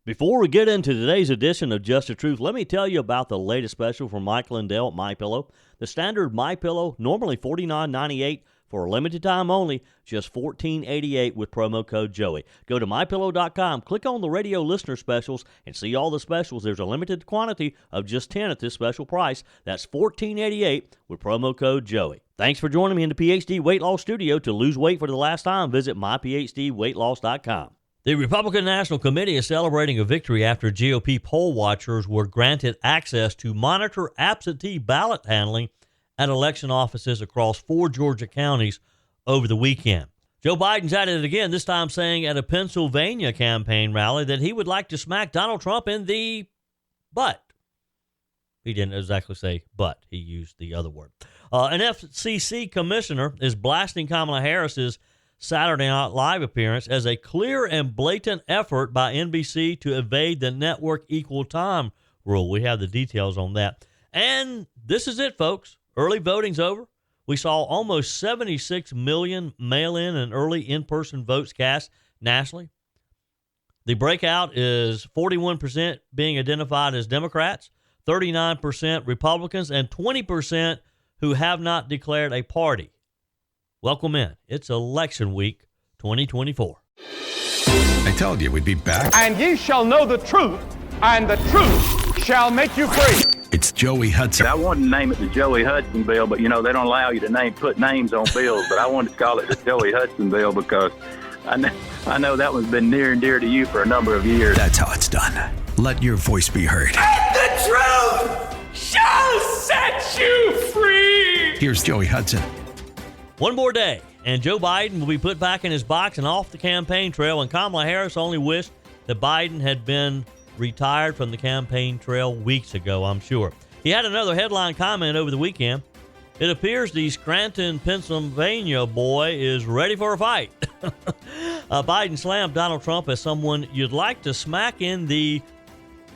Before we get into today's edition of Just the Truth, let me tell you about the latest special from Mike Lindell at MyPillow. The standard MyPillow, normally $49.98 for a limited time only, just $14.88 with promo code Joey. Go to MyPillow.com, click on the radio listener specials, and see all the specials. There's a limited quantity of just 10 at this special price. That's $14.88 with promo code Joey. Thanks for joining me in the PhD Weight Loss Studio. To lose weight for the last time, visit myphdweightloss.com. The Republican National Committee is celebrating a victory after GOP poll watchers were granted access to monitor absentee ballot handling at election offices across 4 Georgia counties over the weekend. Joe Biden's at it again, this time saying at a Pennsylvania campaign rally that he would like to smack Donald Trump in the butt. He didn't exactly say butt. He used the other word. An FCC Commissioner is blasting Kamala Harris's Saturday Night Live appearance as a clear and blatant effort by NBC to evade the network equal time rule. We have the details on that. And this is it, folks. Early voting's over. We saw almost 76 million mail-in and early in-person votes cast nationally. The breakout is 41% being identified as Democrats, 39% Republicans, and 20% who have not declared a party. Welcome in. It's election week 2024. I told you we'd be back. And ye shall know the truth, and the truth shall make you free. It's Joey Hudson. I wanted to name it the Joey Hudson bill, but, they don't allow you to put names on bills. But I wanted to call it the Joey Hudson bill because I know that one's been near and dear to you for a number of years. That's how it's done. Let your voice be heard. And the truth shall set you free. Here's Joey Hudson. One more day, and Joe Biden will be put back in his box and off the campaign trail, and Kamala Harris only wished that Biden had been retired from the campaign trail weeks ago, I'm sure. He had another headline comment over the weekend. It appears the Scranton, Pennsylvania boy is ready for a fight. Biden slammed Donald Trump as someone you'd like to smack in the,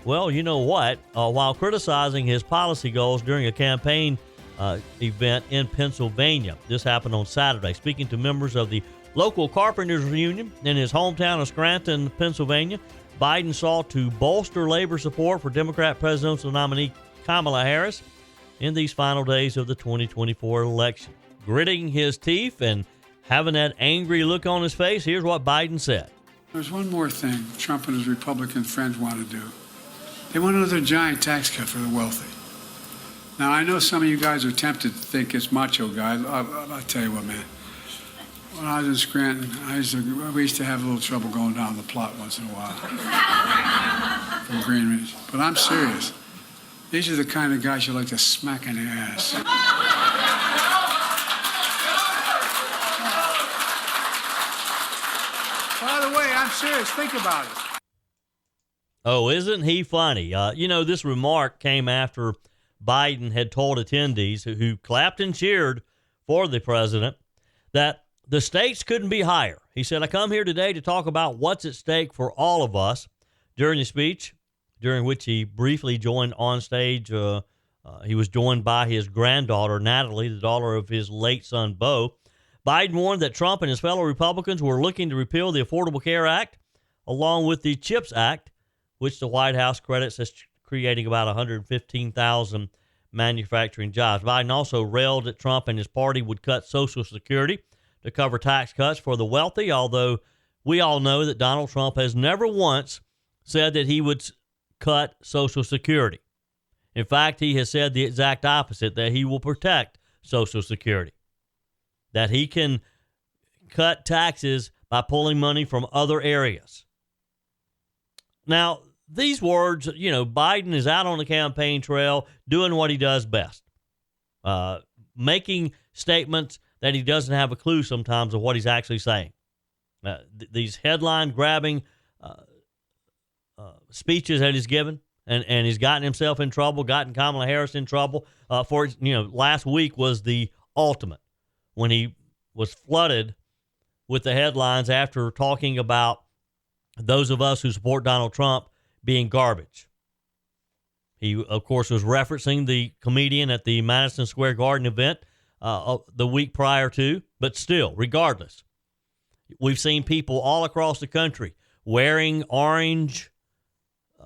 well, you know what, while criticizing his policy goals during a campaign event in Pennsylvania. This happened on Saturday. Speaking to members of the local carpenters union in his hometown of Scranton, Pennsylvania, Biden sought to bolster labor support for Democrat presidential nominee Kamala Harris in these final days of the 2024 election. Gritting his teeth and having that angry look on his face, here's what Biden said. There's one more thing Trump and his Republican friends want to do. They want another giant tax cut for the wealthy. Now, I know some of you guys are tempted to think it's macho guys. I'll tell you what, man. When I was in Scranton, we used to have a little trouble going down the plot once in a while from Greenridge. But I'm serious. These are the kind of guys you like to smack in the ass. By the way, I'm serious. Think about it. Oh, isn't he funny? This remark came after Biden had told attendees who clapped and cheered for the president that the stakes couldn't be higher. He said, I come here today to talk about what's at stake for all of us. During the speech, during which he briefly joined on stage, he was joined by his granddaughter, Natalie, the daughter of his late son, Beau. Biden warned that Trump and his fellow Republicans were looking to repeal the Affordable Care Act, along with the CHIPS Act, which the White House credits as creating about 115,000 manufacturing jobs. Biden also railed that Trump and his party would cut Social Security to cover tax cuts for the wealthy, although we all know that Donald Trump has never once said that he would cut Social Security. In fact, he has said the exact opposite, that he will protect Social Security, that he can cut taxes by pulling money from other areas. Now, these words, Biden is out on the campaign trail doing what he does best, making statements that he doesn't have a clue sometimes of what he's actually saying. These headline-grabbing speeches that he's given, and he's gotten himself in trouble, gotten Kamala Harris in trouble. Last week was the ultimate when he was flooded with the headlines after talking about those of us who support Donald Trump being garbage. He, of course, was referencing the comedian at the Madison Square Garden event the week prior to, but still, regardless, we've seen people all across the country wearing orange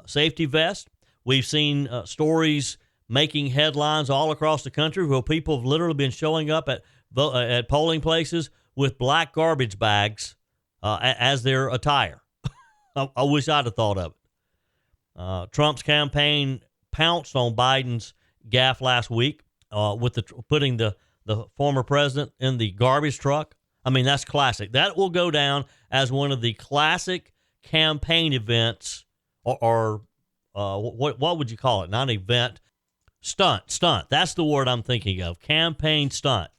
safety vest. We've seen stories making headlines all across the country where people have literally been showing up at polling places with black garbage bags as their attire. I wish I'd have thought of it. Trump's campaign pounced on Biden's gaffe last week with putting the former president in the garbage truck. I mean, that's classic. That will go down as one of the classic campaign events, or what would you call it? Not an event. Stunt. That's the word I'm thinking of. Campaign stunt.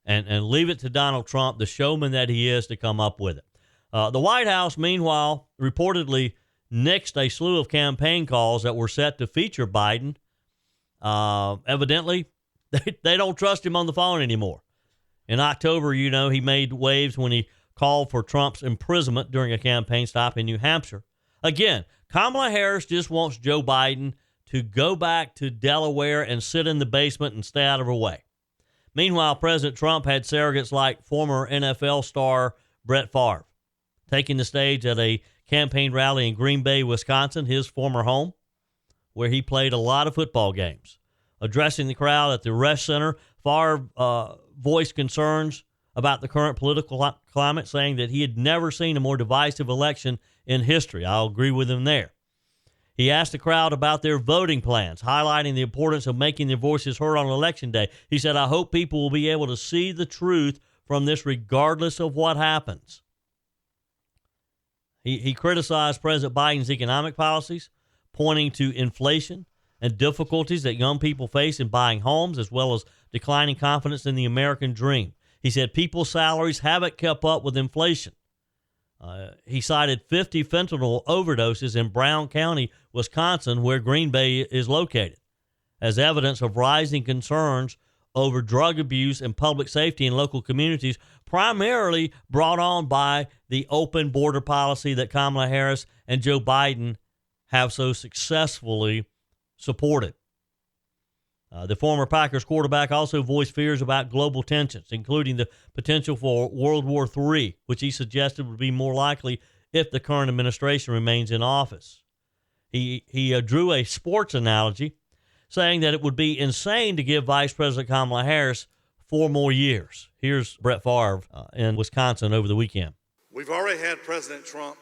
And leave it to Donald Trump, the showman that he is, to come up with it. The White House, meanwhile, reportedly nixed a slew of campaign calls that were set to feature Biden. Evidently, they don't trust him on the phone anymore. In October, he made waves when he called for Trump's imprisonment during a campaign stop in New Hampshire. Again, Kamala Harris just wants Joe Biden to go back to Delaware and sit in the basement and stay out of her way. Meanwhile, President Trump had surrogates like former NFL star Brett Favre taking the stage at a campaign rally in Green Bay, Wisconsin, his former home, where he played a lot of football games. Addressing the crowd at the Resch Center, Favre voiced concerns about the current political climate, saying that he had never seen a more divisive election in history. I'll agree with him there. He asked the crowd about their voting plans, highlighting the importance of making their voices heard on Election Day. He said, "I hope people will be able to see the truth from this regardless of what happens." He criticized President Biden's economic policies, pointing to inflation and difficulties that young people face in buying homes, as well as declining confidence in the American dream. He said people's salaries haven't kept up with inflation. He cited 50 fentanyl overdoses in Brown County, Wisconsin, where Green Bay is located, as evidence of rising concerns over drug abuse and public safety in local communities, primarily brought on by the open border policy that Kamala Harris and Joe Biden have so successfully supported. The former Packers quarterback also voiced fears about global tensions, including the potential for World War III, which he suggested would be more likely if the current administration remains in office. He drew a sports analogy, saying that it would be insane to give Vice President Kamala Harris 4 more years. Here's Brett Favre in Wisconsin over the weekend. We've already had President Trump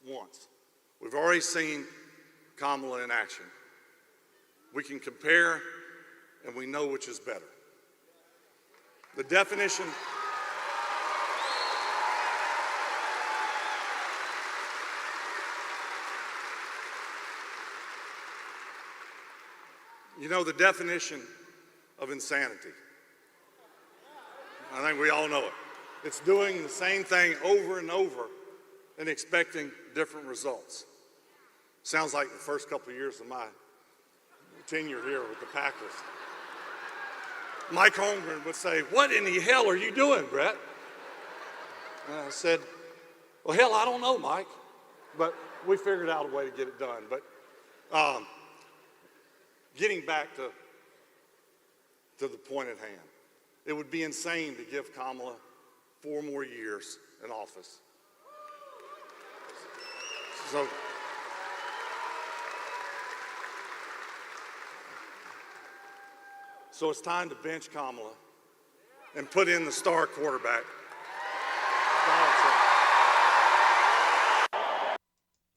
once. We've already seen Kamala in action. We can compare, and we know which is better. The definition... the definition of insanity. I think we all know it. It's doing the same thing over and over and expecting different results. Sounds like the first couple of years of my tenure here with the Packers. Mike Holmgren would say, "What in the hell are you doing, Brett?" And I said, "Well, hell, I don't know, Mike. But we figured out a way to get it done." But getting back to the point at hand, it would be insane to give Kamala 4 more years in office. So it's time to bench Kamala and put in the star quarterback.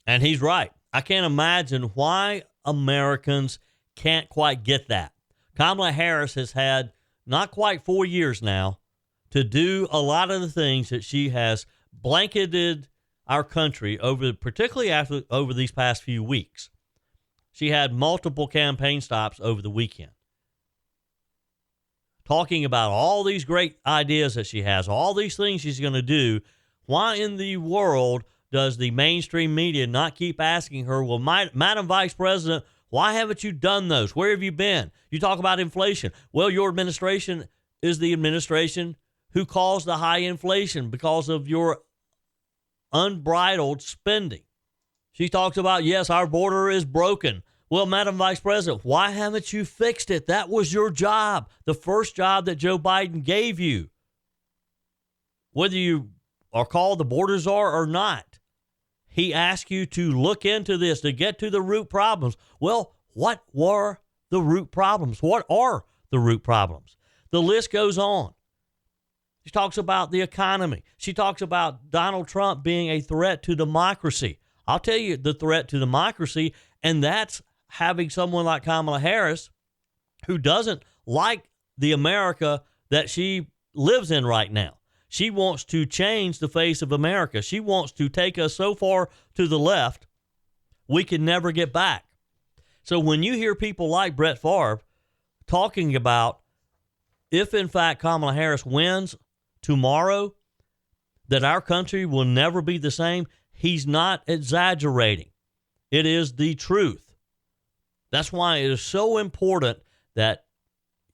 And he's right. I can't imagine why Americans can't quite get that. Kamala Harris has had not quite 4 years now to do a lot of the things that she has blanketed our country particularly over these past few weeks. She had multiple campaign stops over the weekend, talking about all these great ideas that she has, all these things she's going to do. Why in the world does the mainstream media not keep asking her, "Well, Madam Vice President, why haven't you done those? Where have you been? You talk about inflation. Well, your administration is the administration who caused the high inflation because of your unbridled spending." She talks about, yes, our border is broken. Well, Madam Vice President, why haven't you fixed it? That was your job, the first job that Joe Biden gave you. Whether you are called the border czar or not, he asked you to look into this, to get to the root problems. Well, what were the root problems? What are the root problems? The list goes on. She talks about the economy. She talks about Donald Trump being a threat to democracy. I'll tell you the threat to democracy, and that's having someone like Kamala Harris who doesn't like the America that she lives in right now. She wants to change the face of America. She wants to take us so far to the left, we can never get back. So when you hear people like Brett Favre talking about if, in fact, Kamala Harris wins tomorrow, that our country will never be the same, he's not exaggerating. It is the truth. That's why it is so important that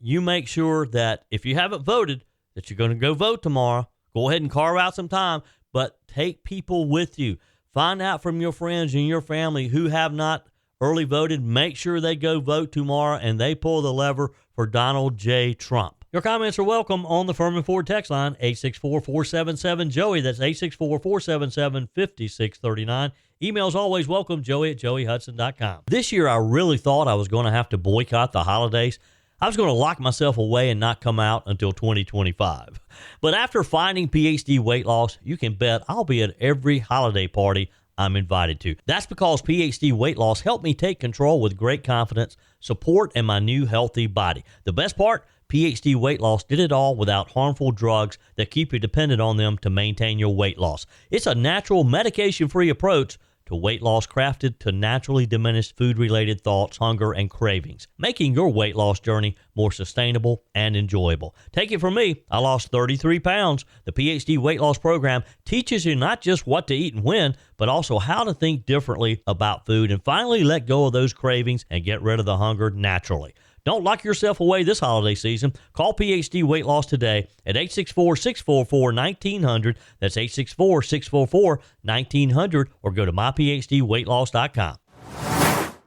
you make sure that if you haven't voted, that you're going to go vote tomorrow. Go ahead and carve out some time, but take people with you. Find out from your friends and your family who have not early voted. Make sure they go vote tomorrow and they pull the lever for Donald J. Trump. Your comments are welcome on the Firmin Ford text line, 864-477-JOEY. That's 864-477-5639. Emails always welcome, joey@joeyhudson.com. This year, I really thought I was going to have to boycott the holidays. I was going to lock myself away and not come out until 2025. But after finding PhD weight loss, you can bet I'll be at every holiday party I'm invited to. That's because PhD weight loss helped me take control with great confidence, support, and my new healthy body. The best part? PhD weight loss did it all without harmful drugs that keep you dependent on them to maintain your weight loss. It's a natural, medication-free approach to weight loss crafted to naturally diminish food-related thoughts, hunger, and cravings, making your weight loss journey more sustainable and enjoyable. Take it from me, I lost 33 pounds. The PhD weight loss program teaches you not just what to eat and when, but also how to think differently about food and finally let go of those cravings and get rid of the hunger naturally. Don't lock yourself away this holiday season. Call PhD Weight Loss today at 864-644-1900. That's 864-644-1900, or go to myphdweightloss.com.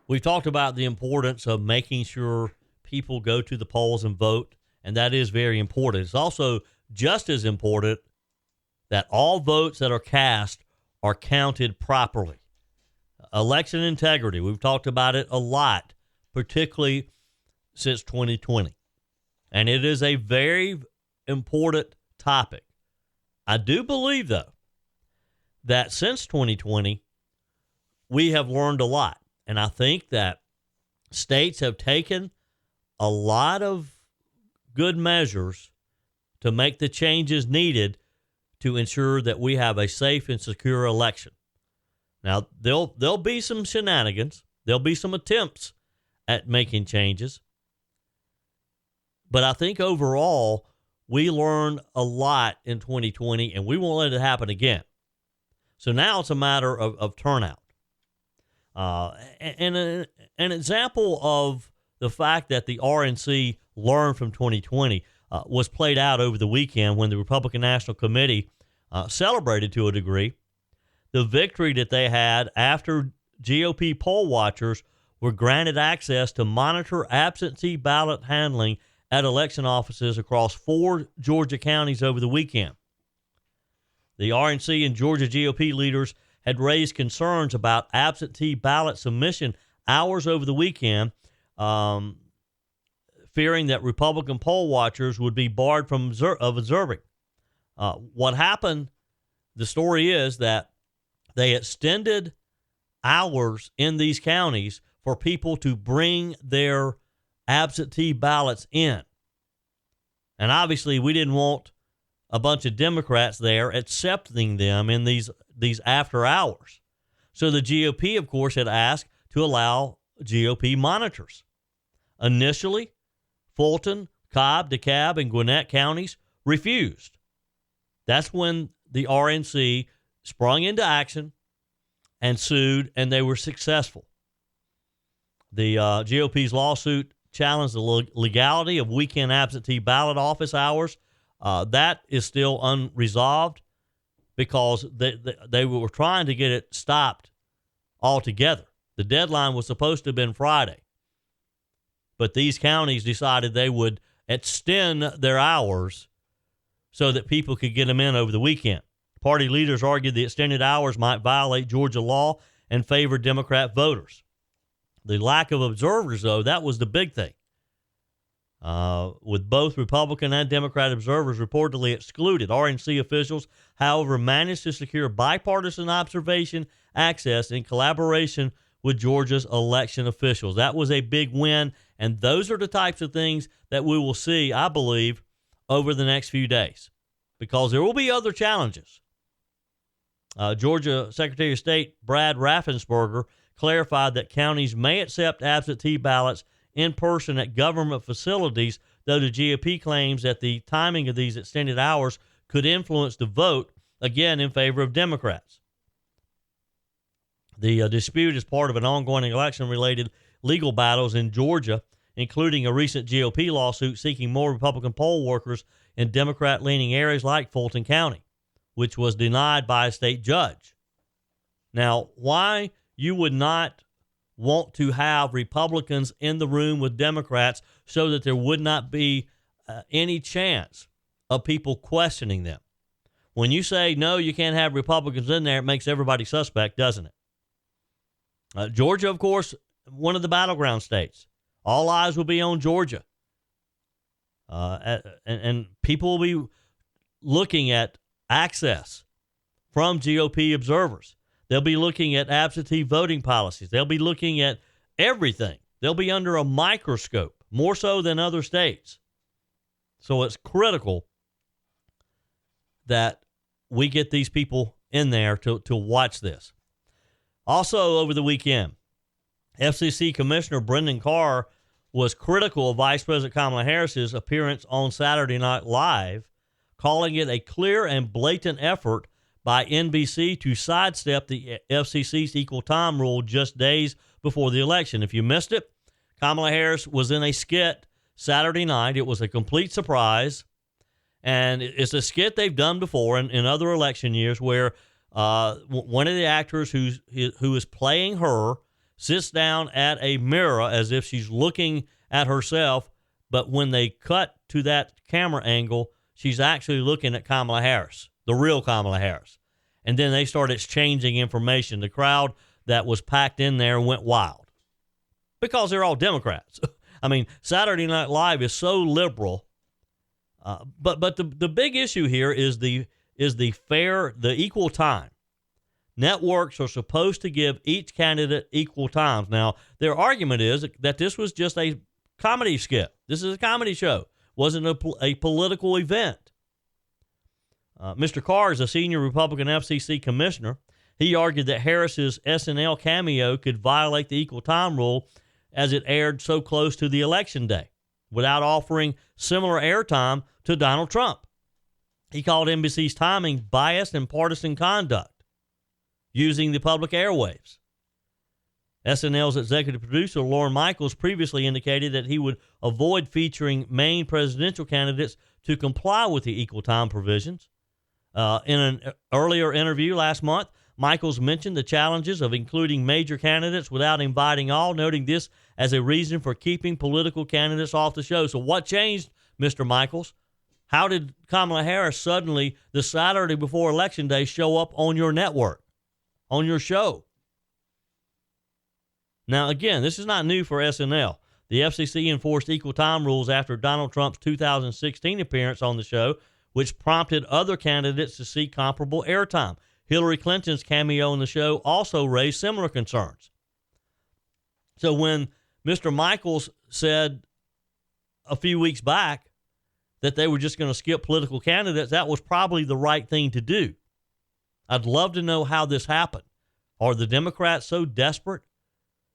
We've talked about the importance of making sure people go to the polls and vote, and that is very important. It's also just as important that all votes that are cast are counted properly. Election integrity, we've talked about it a lot, particularly since 2020. And it is a very important topic. I do believe, though, that since 2020, we have learned a lot. And I think that states have taken a lot of good measures to make the changes needed to ensure that we have a safe and secure election. Now, there'll be some shenanigans. There'll be some attempts at making changes. But I think overall, we learned a lot in 2020, and we won't let it happen again. So now it's a matter of turnout. And an example of the fact that the RNC learned from 2020 was played out over the weekend when the Republican National Committee celebrated to a degree the victory that they had after GOP poll watchers were granted access to monitor absentee ballot handling at election offices across 4 Georgia counties over the weekend. The RNC and Georgia GOP leaders had raised concerns about absentee ballot submission hours over the weekend, fearing that Republican poll watchers would be barred from observing. What happened, the story is that they extended hours in these counties for people to bring their absentee ballots in. And obviously we didn't want a bunch of Democrats there accepting them in these after hours. So the GOP, of course, had asked to allow GOP monitors. Initially, Fulton, Cobb, DeKalb, and Gwinnett counties refused. That's when the RNC sprung into action and sued, and they were successful. The GOP's lawsuit challenged the legality of weekend absentee ballot office hours. That is still unresolved because they were trying to get it stopped altogether. The deadline was supposed to have been Friday, but these counties decided they would extend their hours so that people could get them in over the weekend. Party leaders argued the extended hours might violate Georgia law and favor Democrat voters. The lack of observers, though, that was the big thing. With both Republican and Democrat observers reportedly excluded, RNC officials, however, managed to secure bipartisan observation access in collaboration with Georgia's election officials. That was a big win, and those are the types of things that we will see, I believe, over the next few days, because there will be other challenges. Georgia Secretary of State Brad Raffensperger clarified that counties may accept absentee ballots in person at government facilities, though the GOP claims that the timing of these extended hours could influence the vote, again, in favor of Democrats. The dispute is part of an ongoing election-related legal battles in Georgia, including a recent GOP lawsuit seeking more Republican poll workers in Democrat-leaning areas like Fulton County, which was denied by a state judge. Now, why you would not want to have Republicans in the room with Democrats so that there would not be any chance of people questioning them. When you say, no, you can't have Republicans in there, it makes everybody suspect, doesn't it? Georgia, of course, one of the battleground states. All eyes will be on Georgia. And people will be looking at access from GOP observers. They'll be looking at absentee voting policies. They'll be looking at everything. They'll be under a microscope, more so than other states. So it's critical that we get these people in there to watch this. Also, over the weekend, FCC Commissioner Brendan Carr was critical of Vice President Kamala Harris's appearance on Saturday Night Live, calling it a clear and blatant effort by NBC to sidestep the FCC's equal time rule just days before the election. If you missed it, Kamala Harris was in a skit Saturday night. It was a complete surprise, and it's a skit they've done before in other election years where one of the actors who is playing her sits down at a mirror as if she's looking at herself, but when they cut to that camera angle, she's actually looking at Kamala Harris, the real Kamala Harris. And then they start exchanging information. The crowd that was packed in there went wild because they're all Democrats. I mean, Saturday Night Live is so liberal. But the big issue here is the equal time. Networks are supposed to give each candidate equal times. Now, their argument is that this was just a comedy skit. This is a comedy show. Wasn't a political event. Mr. Carr is a senior Republican FCC commissioner. He argued that Harris's SNL cameo could violate the equal time rule as it aired so close to the election day without offering similar airtime to Donald Trump. He called NBC's timing biased and partisan conduct using the public airwaves. SNL's executive producer, Lorne Michaels, previously indicated that he would avoid featuring main presidential candidates to comply with the equal time provisions. In an earlier interview last month, Michaels mentioned the challenges of including major candidates without inviting all, noting this as a reason for keeping political candidates off the show. So what changed, Mr. Michaels? How did Kamala Harris suddenly, the Saturday before Election Day, show up on your network, on your show? Now, again, this is not new for SNL. The FCC enforced equal time rules after Donald Trump's 2016 appearance on the show, which prompted other candidates to seek comparable airtime. Hillary Clinton's cameo in the show also raised similar concerns. So when Mr. Michaels said a few weeks back that they were just going to skip political candidates, that was probably the right thing to do. I'd love to know how this happened. Are the Democrats so desperate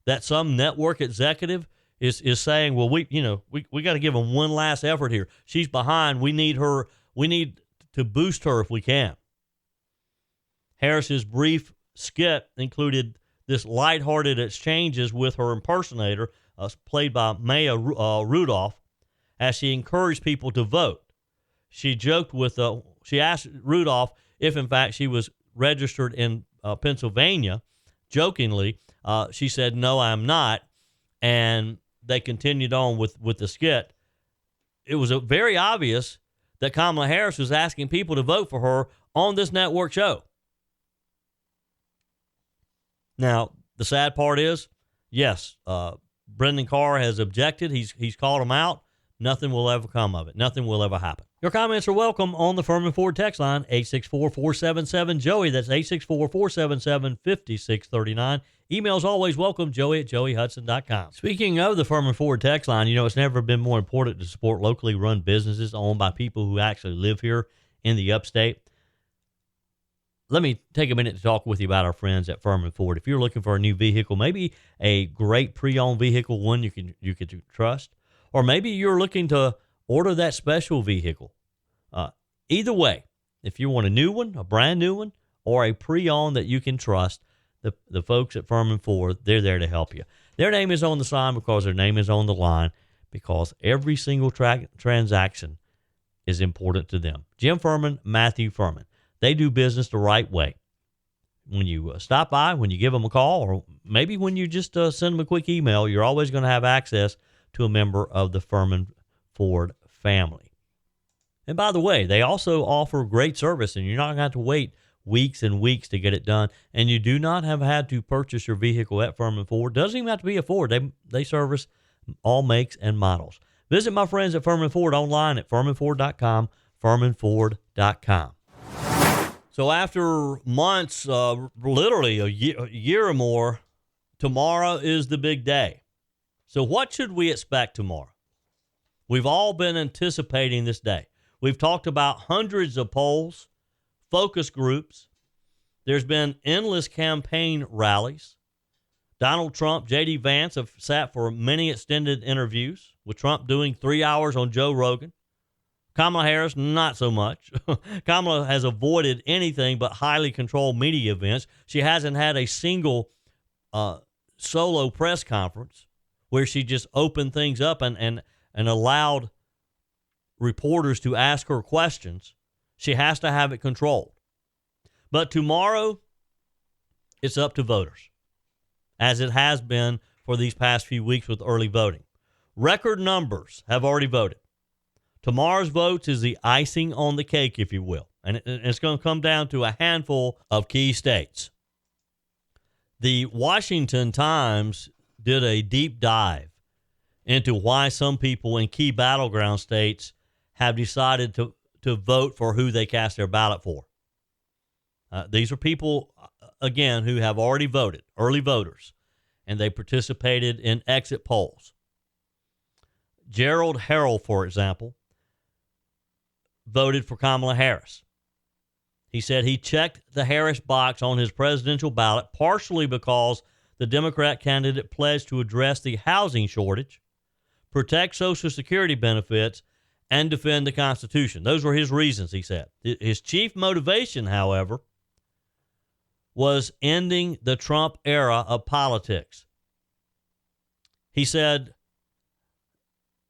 that some network executive is saying, well, we got to give them one last effort here. She's behind. We need her. We need to boost her if we can. Harris's brief skit included this lighthearted exchanges with her impersonator, played by Maya Rudolph, as she encouraged people to vote. She joked with, she asked Rudolph if, in fact, she was registered in Pennsylvania. Jokingly, she said, no, I'm not. And they continued on with the skit. It was very obvious that Kamala Harris was asking people to vote for her on this network show. Now, the sad part is, yes, Brendan Carr has objected. He's called him out. Nothing will ever come of it. Nothing will ever happen. Your comments are welcome on the Firmin Ford text line, 864-477-JOEY. That's 864-477-5639. Emails always welcome, joey@joeyhudson.com. Speaking of the Firmin Ford text line, it's never been more important to support locally run businesses owned by people who actually live here in the upstate. Let me take a minute to talk with you about our friends at Firmin Ford. If you're looking for a new vehicle, maybe a great pre-owned vehicle, one you can trust, or maybe you're looking to order that special vehicle. Either way, if you want a new one, a brand new one, or a pre-owned that you can trust, the folks at Firmin Ford, they're there to help you. Their name is on the sign because their name is on the line, because every single transaction is important to them. Jim Firmin, Matthew Firmin. They do business the right way. When you stop by, when you give them a call, or maybe when you just send them a quick email, you're always going to have access to a member of the Firmin Ford family. And by the way, they also offer great service, and you're not going to have to wait weeks and weeks to get it done. And you do not have had to purchase your vehicle at Firmin Ford. Doesn't even have to be a Ford. They service all makes and models. Visit my friends at Firmin Ford online at firminford.com, firminford.com. So after months, literally a year or more, tomorrow is the big day. So what should we expect tomorrow? We've all been anticipating this day. We've talked about hundreds of polls, focus groups. There's been endless campaign rallies. Donald Trump, J.D. Vance have sat for many extended interviews, with Trump doing 3 hours on Joe Rogan. Kamala Harris, not so much. Kamala has avoided anything but highly controlled media events. She hasn't had a single solo press conference where she just opened things up and allowed reporters to ask her questions. She has to have it controlled. But tomorrow, it's up to voters, as it has been for these past few weeks with early voting. Record numbers have already voted. Tomorrow's votes is the icing on the cake, if you will. And it's going to come down to a handful of key states. The Washington Times did a deep dive into why some people in key battleground states have decided to vote for who they cast their ballot for. These are people, again, who have already voted, early voters, and they participated in exit polls. Gerald Harrell, for example, voted for Kamala Harris. He said he checked the Harris box on his presidential ballot partially because the Democrat candidate pledged to address the housing shortage, protect Social Security benefits, and defend the Constitution. Those were his reasons, he said. His chief motivation, however, was ending the Trump era of politics. He said,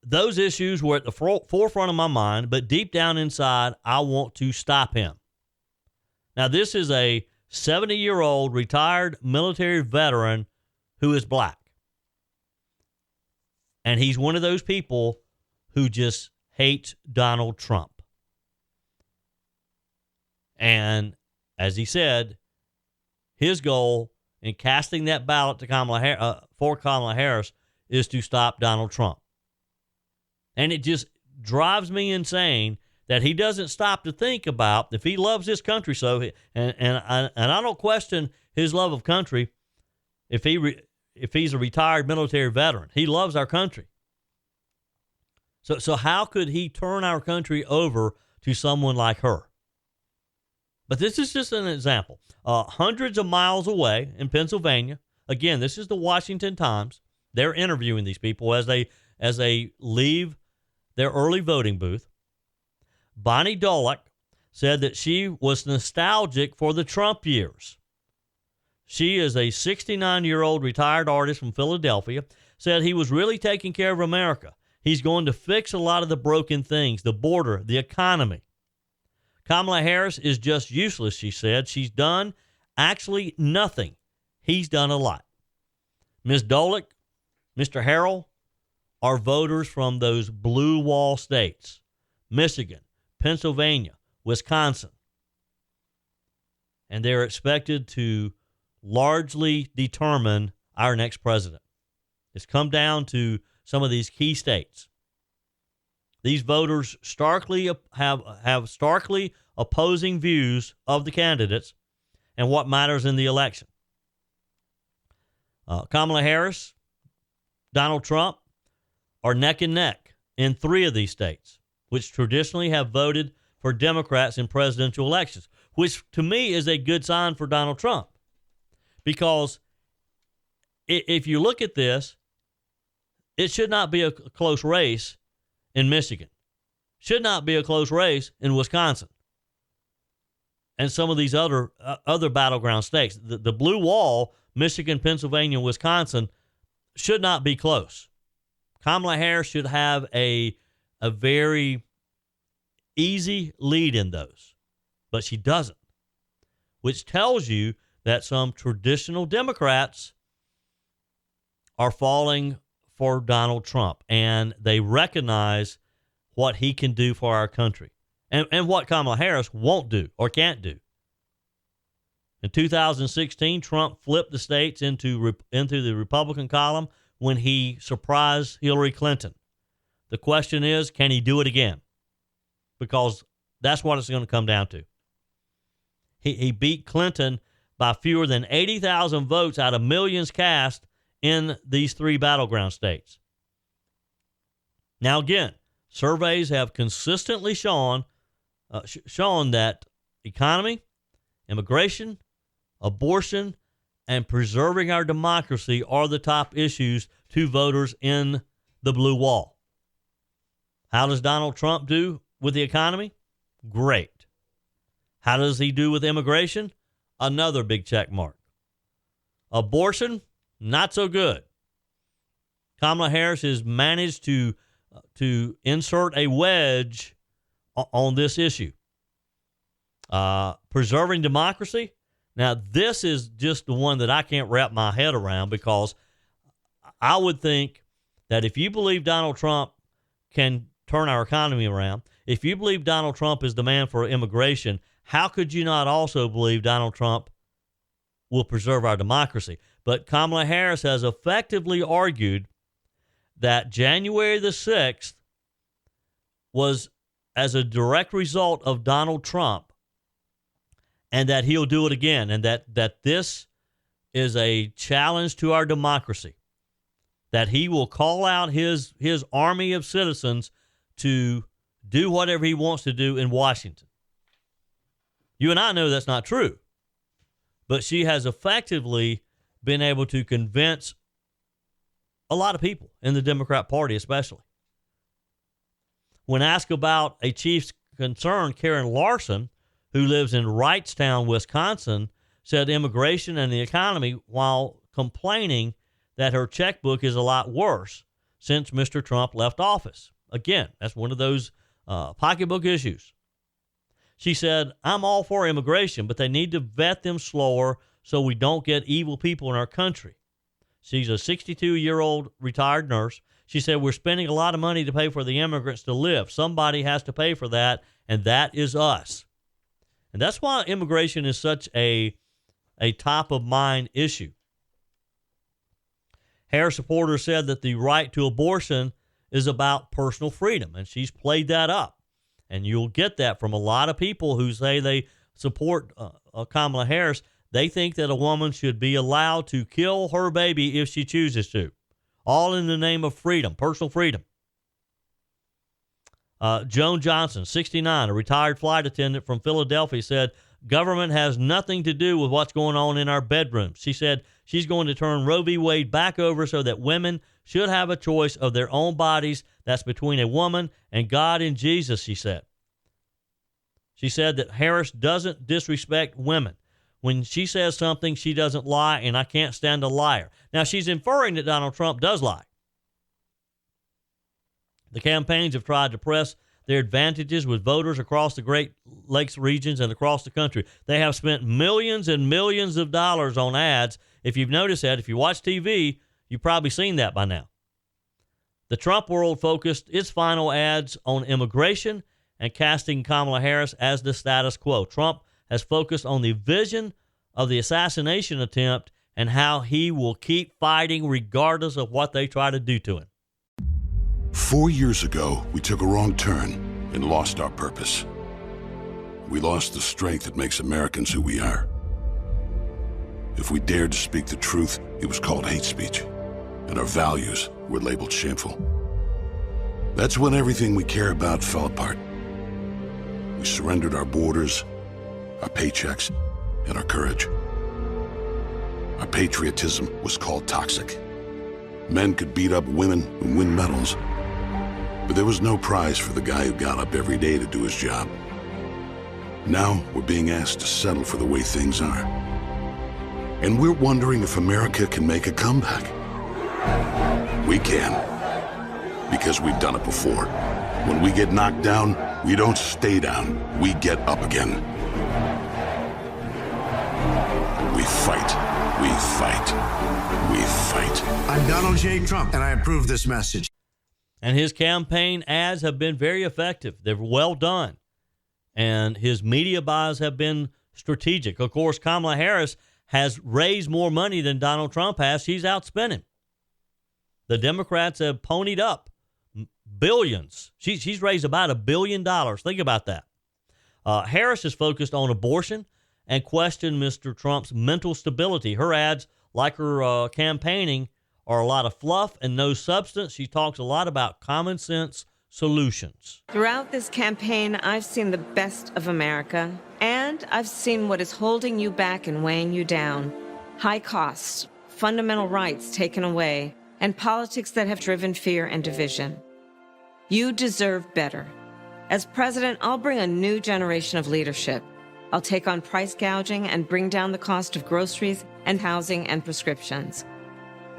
those issues were at the forefront of my mind, but deep down inside, I want to stop him. Now, this is a 70-year-old retired military veteran who is black. And he's one of those people who just hates Donald Trump. And as he said, his goal in casting that ballot to for Kamala Harris is to stop Donald Trump. And it just drives me insane that he doesn't stop to think about, if he loves this country so, and I don't question his love of country, if he's a retired military veteran. He loves our country. So how could he turn our country over to someone like her? But this is just an example. Hundreds of miles away in Pennsylvania, again, this is the Washington Times. They're interviewing these people as they leave their early voting booth. Bonnie Dolick said that she was nostalgic for the Trump years. She is a 69-year-old retired artist from Philadelphia, said he was really taking care of America. He's going to fix a lot of the broken things, the border, the economy. Kamala Harris is just useless, she said. She's done actually nothing. He's done a lot. Ms. Dolick, Mr. Harrell, are voters from those blue wall states, Michigan, Pennsylvania, Wisconsin. and they're expected to largely determine our next president. It's come down to some of these key states. These voters have starkly opposing views of the candidates and what matters in the election. Kamala Harris, Donald Trump are neck and neck in 3 of these states, which traditionally have voted for Democrats in presidential elections, which to me is a good sign for Donald Trump. Because if you look at this, it should not be a close race in Michigan. Should not be a close race in Wisconsin. And some of these other battleground states. The blue wall, Michigan, Pennsylvania, Wisconsin, should not be close. Kamala Harris should have a very easy lead in those, but she doesn't, which tells you that some traditional Democrats are falling for Donald Trump, and they recognize what he can do for our country and what Kamala Harris won't do or can't do. In 2016, Trump flipped the states into the Republican column when he surprised Hillary Clinton. The question is, can he do it again? Because that's what it's going to come down to. He beat Clinton by fewer than 80,000 votes out of millions cast in these 3 battleground states. Now, again, surveys have consistently shown that economy, immigration, abortion, and preserving our democracy are the top issues to voters in the blue wall. How does Donald Trump do with the economy? Great. How does he do with immigration? Another big check mark. Abortion, not so good. Kamala Harris has managed to insert a wedge on this issue. Preserving democracy. Now, this is just the one that I can't wrap my head around, because I would think that if you believe Donald Trump can turn our economy around, if you believe Donald Trump is the man for immigration, how could you not also believe Donald Trump will preserve our democracy? But Kamala Harris has effectively argued that January the 6th was as a direct result of Donald Trump, and that he'll do it again, and that this is a challenge to our democracy, that he will call out his army of citizens to do whatever he wants to do in Washington. You and I know that's not true, but she has effectively been able to convince a lot of people in the Democrat Party, especially. When asked about a chief's concern, Karen Larson, who lives in Wrightstown, Wisconsin, said immigration and the economy, while complaining that her checkbook is a lot worse since Mr. Trump left office. Again, that's one of those pocketbook issues. She said, I'm all for immigration, but they need to vet them slower so we don't get evil people in our country. She's a 62-year-old retired nurse. She said, we're spending a lot of money to pay for the immigrants to live. Somebody has to pay for that, and that is us. And that's why immigration is such a top-of-mind issue. Harris supporters said that the right to abortion is about personal freedom, and she's played that up. And you'll get that from a lot of people who say they support Kamala Harris. They think that a woman should be allowed to kill her baby if she chooses to, all in the name of freedom, personal freedom. Joan Johnson, 69, a retired flight attendant from Philadelphia, said, government has nothing to do with what's going on in our bedrooms. She said she's going to turn Roe v. Wade back over so that women should have a choice of their own bodies. That's between a woman and God and Jesus, she said. She said that Harris doesn't disrespect women. When she says something, she doesn't lie, and I can't stand a liar. Now, she's inferring that Donald Trump does lie. The campaigns have tried to press their advantages with voters across the Great Lakes regions and across the country. They have spent millions and millions of dollars on ads. If you've noticed that, if you watch TV, you've probably seen that by now. The Trump world focused its final ads on immigration and casting Kamala Harris as the status quo. Trump has focused on the vision of the assassination attempt and how he will keep fighting regardless of what they try to do to him. 4 years ago, we took a wrong turn and lost our purpose. We lost the strength that makes Americans who we are. If we dared to speak the truth, it was called hate speech, and our values were labeled shameful. That's when everything we care about fell apart. We surrendered our borders, our paychecks, and our courage. Our patriotism was called toxic. Men could beat up women and win medals, but there was no prize for the guy who got up every day to do his job. Now we're being asked to settle for the way things are. And we're wondering if America can make a comeback. We can, because we've done it before. When we get knocked down, we don't stay down, we get up again. We fight. We fight. We fight. I'm Donald J. Trump, and I approve this message. And his campaign ads have been very effective. They're well done. And his media buys have been strategic. Of course, Kamala Harris has raised more money than Donald Trump has. She's outspending. The Democrats have ponied up billions. She's raised about $1 billion. Think about that. Harris is focused on abortion and questioned Mr. Trump's mental stability. Her ads, like her campaigning, are a lot of fluff and no substance. She talks a lot about common sense solutions. Throughout this campaign, I've seen the best of America, and I've seen what is holding you back and weighing you down. High costs, fundamental rights taken away, and politics that have driven fear and division. You deserve better. As president, I'll bring a new generation of leadership. I'll take on price gouging and bring down the cost of groceries and housing and prescriptions.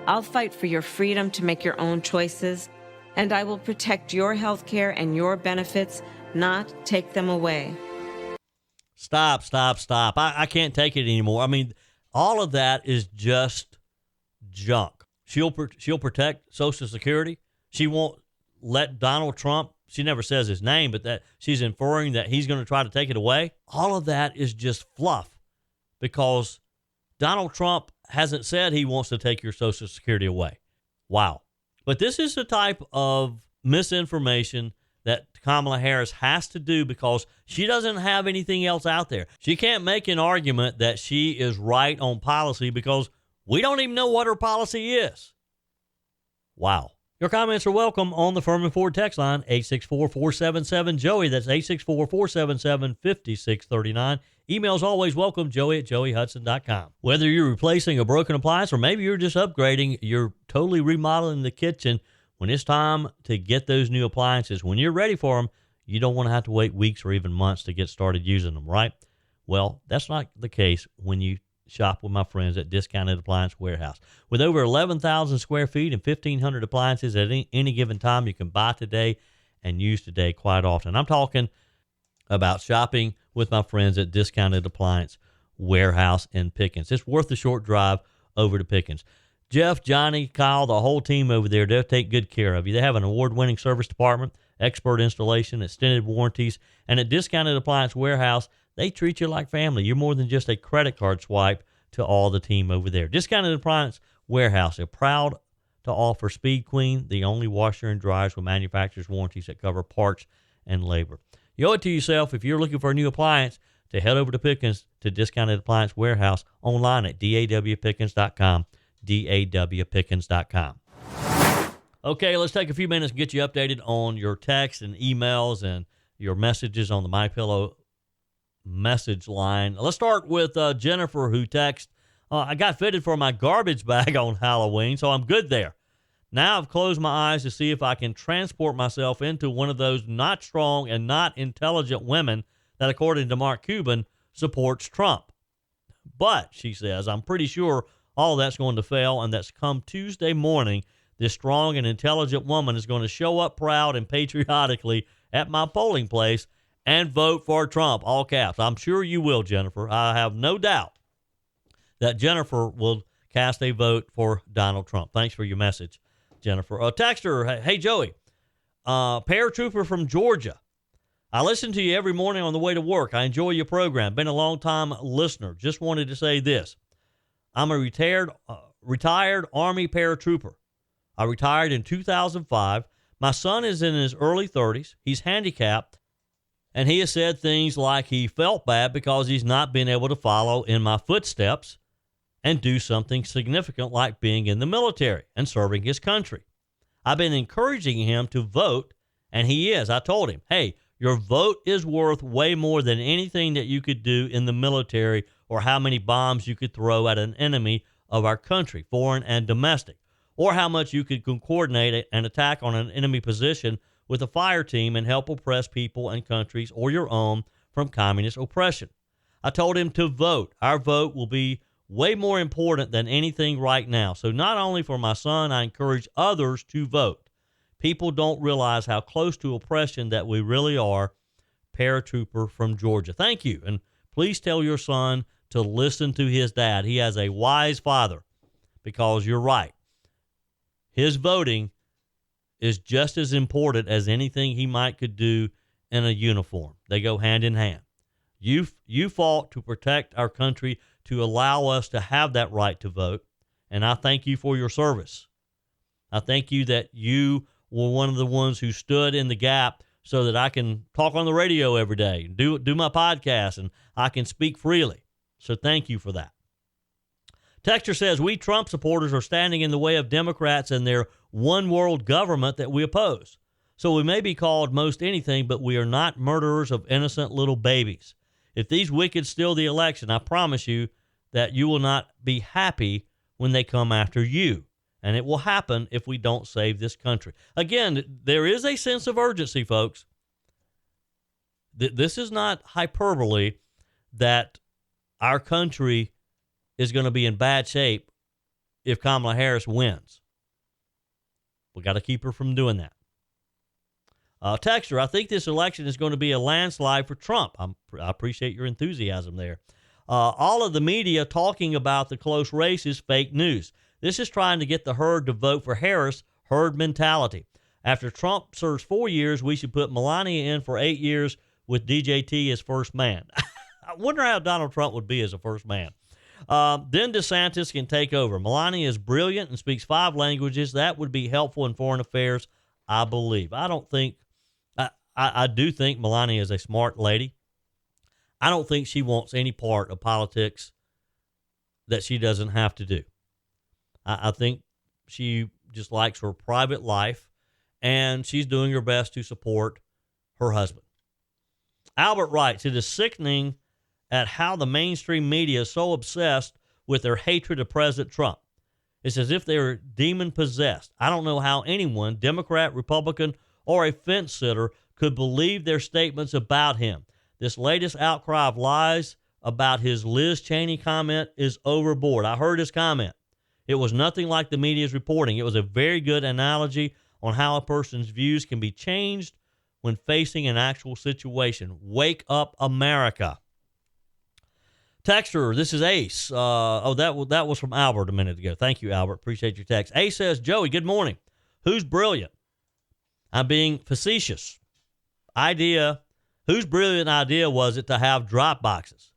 I'll fight for your freedom to make your own choices, and I will protect your health care and your benefits, not take them away. Stop. I can't take it anymore. I mean, all of that is just junk. She'll protect Social Security. She won't let Donald Trump, she never says his name, but that she's inferring that he's going to try to take it away. All of that is just fluff because Donald Trump hasn't said he wants to take your Social Security away. Wow. But this is the type of misinformation that Kamala Harris has to do because she doesn't have anything else out there. She can't make an argument that she is right on policy because we don't even know what her policy is. Wow. Your comments are welcome on the Firmin Ford text line, 864-477-JOEY. That's 864-477-5639. Emails always welcome, joey@joeyhudson.com. Whether you're replacing a broken appliance or maybe you're just upgrading, you're totally remodeling the kitchen, when it's time to get those new appliances, when you're ready for them, you don't want to have to wait weeks or even months to get started using them, right? Well, that's not the case when you shop with my friends at Discounted Appliance Warehouse. With over 11,000 square feet and 1,500 appliances at any given time, you can buy today and use today quite often. I'm talking about shopping with my friends at Discounted Appliance Warehouse in Pickens. It's worth the short drive over to Pickens. Jeff, Johnny, Kyle, the whole team over there, they'll take good care of you. They have an award-winning service department, expert installation, extended warranties, and at Discounted Appliance Warehouse, they treat you like family. You're more than just a credit card swipe to all the team over there. Discounted Appliance Warehouse, they're proud to offer Speed Queen, the only washer and dryers with manufacturer's warranties that cover parts and labor. You owe it to yourself if you're looking for a new appliance to head over to Pickens to Discounted Appliance Warehouse online at dawpickens.com, dawpickens.com. Okay, let's take a few minutes and get you updated on your texts and emails and your messages on the MyPillow message line. Let's start with Jennifer, who texted, I got fitted for my garbage bag on Halloween, so I'm good there. Now I've closed my eyes to see if I can transport myself into one of those not strong and not intelligent women that, according to Mark Cuban, supports Trump. But, she says, I'm pretty sure all that's going to fail, and that's come Tuesday morning, this strong and intelligent woman is going to show up proud and patriotically at my polling place and vote for Trump, all caps. I'm sure you will, Jennifer. I have no doubt that Jennifer will cast a vote for Donald Trump. Thanks for your message, Jennifer. Texter, hey, Joey, paratrooper from Georgia I listen to you every morning on the way to work. I enjoy your program. Been a long-time listener. Just wanted to say this. I'm a retired Army paratrooper. I retired in 2005. My son is in his early 30s. He's handicapped, and he has said things like he felt bad because he's not been able to follow in my footsteps and do something significant like being in the military and serving his country. I've been encouraging him to vote, and he is. I told him, hey, your vote is worth way more than anything that you could do in the military or how many bombs you could throw at an enemy of our country, foreign and domestic, or how much you could coordinate an attack on an enemy position with a fire team and help oppress people and countries or your own from communist oppression. I told him to vote. Our vote will be way more important than anything right now. So not only for my son, I encourage others to vote. People don't realize how close to oppression that we really are. Paratrooper from Georgia. Thank you. And please tell your son to listen to his dad. He has a wise father, because you're right. His voting is just as important as anything he might could do in a uniform. They go hand in hand. You fought to protect our country, to allow us to have that right to vote, and I thank you for your service. I thank you that you were one of the ones who stood in the gap so that I can talk on the radio every day, do my podcast, and I can speak freely. So thank you for that. Texter says, we Trump supporters are standing in the way of Democrats and their one world government that we oppose. So we may be called most anything, but we are not murderers of innocent little babies. If these wicked steal the election, I promise you that you will not be happy when they come after you. And it will happen if we don't save this country. Again, there is a sense of urgency, folks. This is not hyperbole that our country is going to be in bad shape if Kamala Harris wins. We got to keep her from doing that. Texter, I think this election is going to be a landslide for Trump. I appreciate your enthusiasm there. All of the media talking about the close race is fake news. This is trying to get the herd to vote for Harris, herd mentality. After Trump serves 4 years, we should put Melania in for 8 years with DJT as first man. I wonder how Donald Trump would be as a first man. Then DeSantis can take over. Melania is brilliant and speaks 5 languages. That would be helpful in foreign affairs, I believe. I do think Melania is a smart lady. I don't think she wants any part of politics that she doesn't have to do. I think she just likes her private life, and she's doing her best to support her husband. Albert writes, it is sickening at how the mainstream media is so obsessed with their hatred of President Trump. It's as if they're demon-possessed. I don't know how anyone, Democrat, Republican, or a fence sitter, could believe their statements about him. This latest outcry of lies about his Liz Cheney comment is overboard. I heard his comment. It was nothing like the media is reporting. It was a very good analogy on how a person's views can be changed when facing an actual situation. Wake up, America. Texter, this is Ace. That was from Albert a minute ago. Thank you, Albert. Appreciate your text. Ace says, Joey, good morning. Who's brilliant? I'm being facetious. Whose brilliant idea was it to have drop boxes?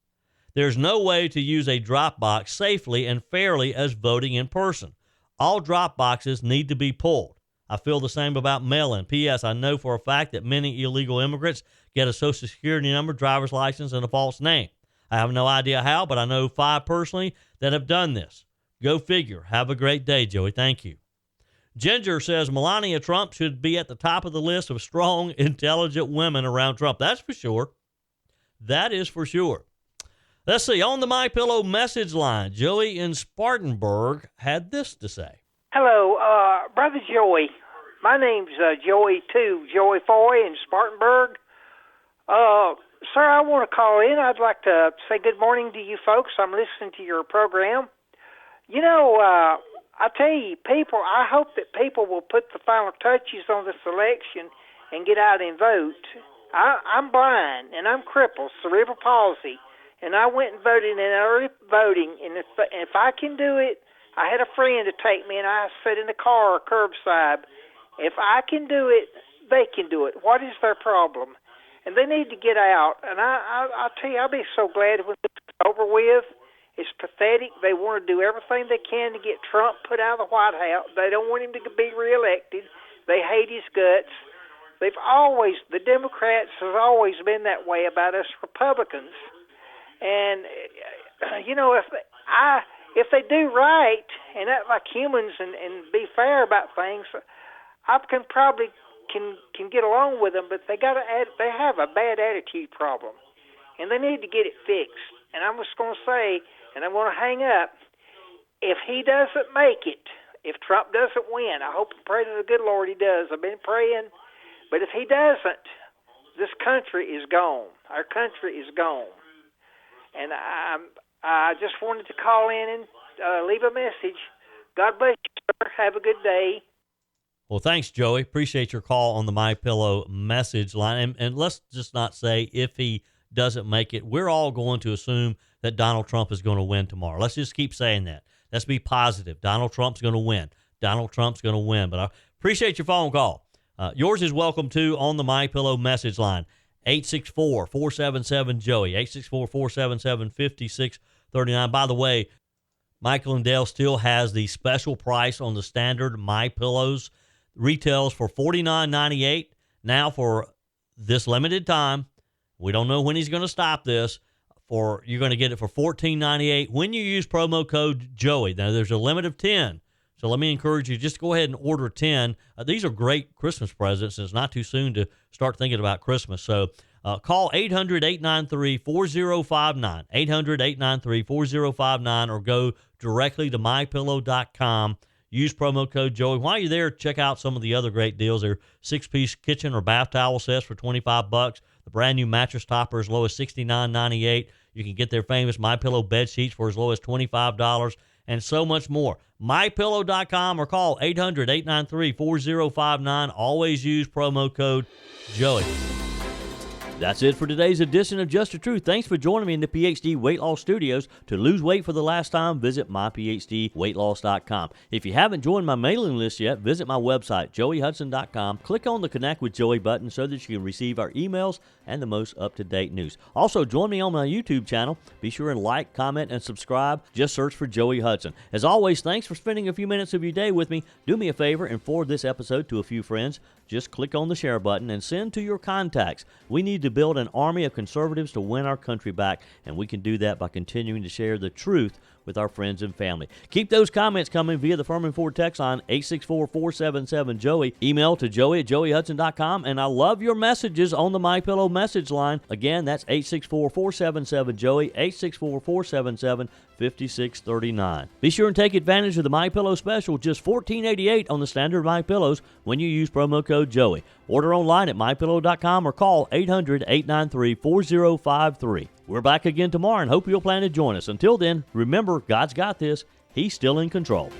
There's no way to use a drop box safely and fairly as voting in person. All drop boxes need to be pulled. I feel the same about mail-in. P.S. I know for a fact that many illegal immigrants get a Social Security number, driver's license, and a false name. I have no idea how, but I know 5 personally that have done this. Go figure. Have a great day, Joey. Thank you. Ginger says Melania Trump should be at the top of the list of strong, intelligent women around Trump. That's for sure. That is for sure. Let's see. On the MyPillow message line, Joey in Spartanburg had this to say. Hello, Brother Joey. My name's Joey, too. Joey Foy in Spartanburg. Sir, I want to call in. I'd like to say good morning to you folks. I'm listening to your program. You know, I tell you, people, I hope that people will put the final touches on this election and get out and vote. I'm blind, and I'm crippled, cerebral palsy, and I went and voted in early voting, and if I can do it, I had a friend to take me, and I sat in the car curbside. If I can do it, they can do it. What is their problem? and they need to get out. And I'll tell you, I'll be so glad when it's over with. It's pathetic. They want to do everything they can to get Trump put out of the White House. They don't want him to be reelected. They hate his guts. The Democrats have always been that way about us Republicans. And, if they do right and act like humans and be fair about things, I can probably get along with them, but they have a bad attitude problem, and they need to get it fixed. And I'm just going to say, and I'm going to hang up, if he doesn't make it, if Trump doesn't win, I hope and pray to the good Lord he does. I've been praying, but if he doesn't, this country is gone. Our country is gone. And I just wanted to call in and leave a message. God bless you, sir. Have a good day. Well, thanks, Joey. Appreciate your call on the MyPillow message line. And let's just not say if he doesn't make it. We're all going to assume that Donald Trump is going to win tomorrow. Let's just keep saying that. Let's be positive. Donald Trump's going to win. Donald Trump's going to win. But I appreciate your phone call. Yours is welcome, too, on the MyPillow message line. 864-477-JOEY, 864-477-5639. By the way, Michael and Dale still has the special price on the standard MyPillows. Retails for $49.98. Now for this limited time, we don't know when he's going to stop this. You're going to get it for $14.98 when you use promo code Joey. Now there's a limit of 10. So let me encourage you, just go ahead and order 10. These are great Christmas presents, and it's not too soon to start thinking about Christmas. So call 800-893-4059, 800-893-4059, or go directly to mypillow.com. Use promo code Joey. While you're there, check out some of the other great deals. There are 6-piece kitchen or bath towel sets for $25. The brand new mattress topper as low as $69.98. You can get their famous MyPillow bed sheets for as low as $25, and so much more. MyPillow.com or call 800-893-4059. Always use promo code Joey. That's it for today's edition of Just the Truth. Thanks for joining me in the PhD Weight Loss Studios. To lose weight for the last time, visit myphdweightloss.com. If you haven't joined my mailing list yet, visit my website, joeyhudson.com. Click on the Connect with Joey button so that you can receive our emails and the most up-to-date news. Also, join me on my YouTube channel. Be sure and like, comment, and subscribe. Just search for Joey Hudson. As always, thanks for spending a few minutes of your day with me. Do me a favor and forward this episode to a few friends. Just click on the share button and send to your contacts. We need to build an army of conservatives to win our country back, and we can do that by continuing to share the truth with our friends and family. Keep those comments coming via the Firmin Ford text line, 864-477-JOEY. Email to joey@joeyhudson.com, and I love your messages on the MyPillow message line. Again, that's 864-477-JOEY, 864-477-5639. Be sure and take advantage of the MyPillow special, just $14.88 on the standard MyPillows when you use promo code Joey. Order online at mypillow.com or call 800-893-4053. We're back again tomorrow and hope you'll plan to join us. Until then, remember, God's got this. He's still in control.